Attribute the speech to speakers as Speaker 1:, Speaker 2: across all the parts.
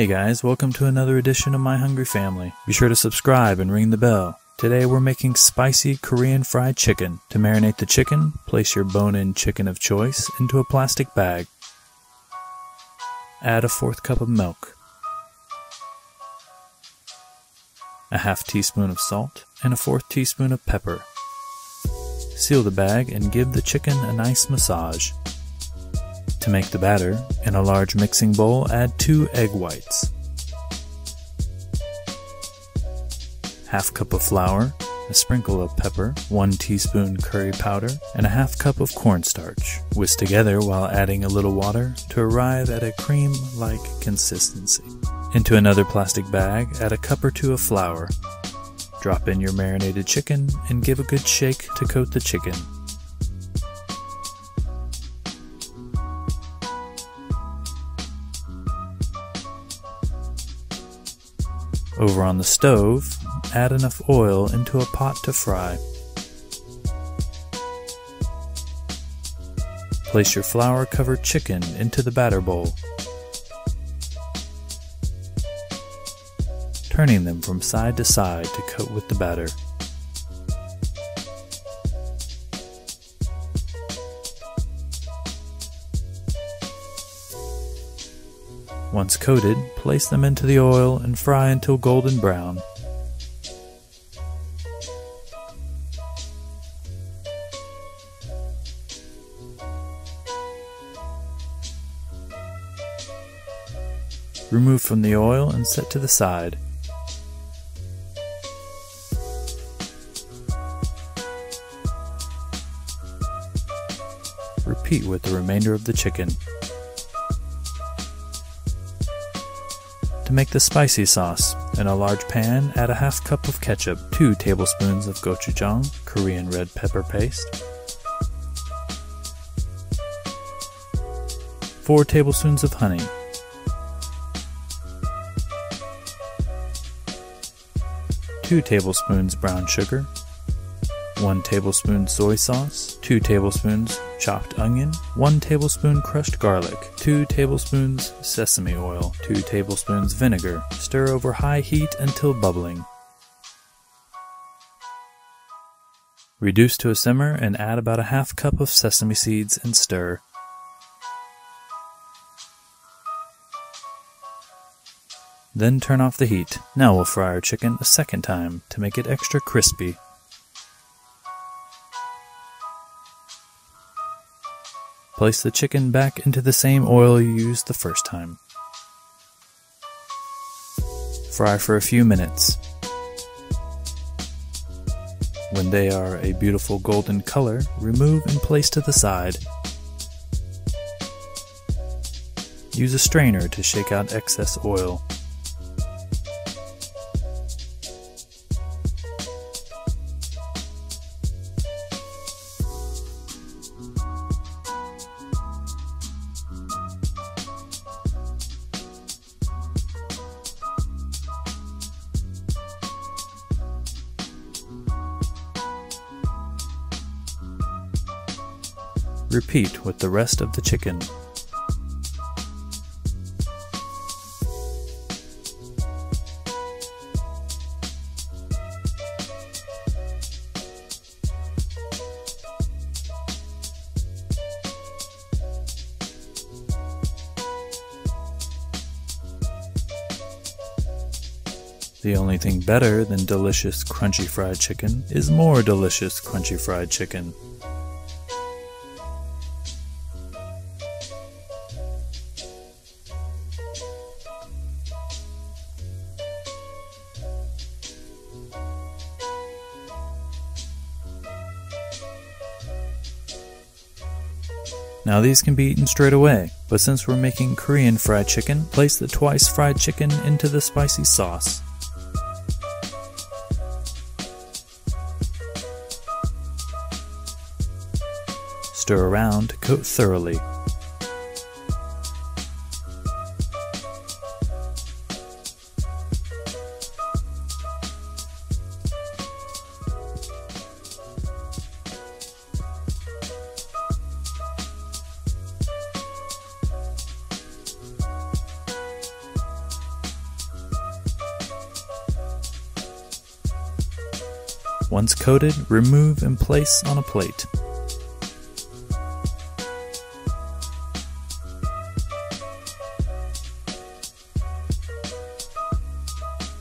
Speaker 1: Hey guys, welcome to another edition of My Hungry Family. Be sure to subscribe and ring the bell. Today we're making spicy Korean fried chicken. To marinate the chicken, place your bone-in chicken of choice into a plastic bag. Add a 1/4 cup of milk, a 1/2 teaspoon of salt, and a 1/4 teaspoon of pepper. Seal the bag and give the chicken a nice massage. To make the batter, in a large mixing bowl, add 2 egg whites, 1/2 cup of flour, a sprinkle of pepper, 1 teaspoon curry powder, and a 1/2 cup of cornstarch. Whisk together while adding a little water to arrive at a cream-like consistency. Into another plastic bag, add a cup or 2 of flour. Drop in your marinated chicken and give a good shake to coat the chicken. Over on the stove, add enough oil into a pot to fry. Place your flour-covered chicken into the batter bowl, turning them from side to side to coat with the batter. Once coated, place them into the oil and fry until golden brown. Remove from the oil and set to the side. Repeat with the remainder of the chicken. To make the spicy sauce, in a large pan, add a 1/2 cup of ketchup, 2 tablespoons of gochujang, Korean red pepper paste, 4 tablespoons of honey, 2 tablespoons brown sugar, 1 tablespoon soy sauce, 2 tablespoons chopped onion, 1 tablespoon crushed garlic, 2 tablespoons sesame oil, 2 tablespoons vinegar. Stir over high heat until bubbling. Reduce to a simmer and add about a 1/2 cup of sesame seeds and stir. Then turn off the heat. Now we'll fry our chicken a second time to make it extra crispy. Place the chicken back into the same oil you used the first time. Fry for a few minutes. When they are a beautiful golden color, remove and place to the side. Use a strainer to shake out excess oil. Repeat with the rest of the chicken. The only thing better than delicious crunchy fried chicken is more delicious crunchy fried chicken. Now these can be eaten straight away, but since we're making Korean fried chicken, place the twice fried chicken into the spicy sauce. Stir around to coat thoroughly. Once coated, remove and place on a plate.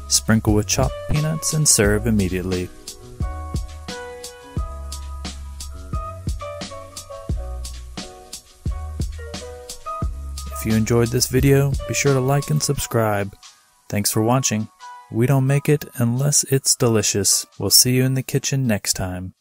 Speaker 1: Sprinkle with chopped peanuts and serve immediately. If you enjoyed this video, be sure to like and subscribe. Thanks for watching. We don't make it unless it's delicious. We'll see you in the kitchen next time.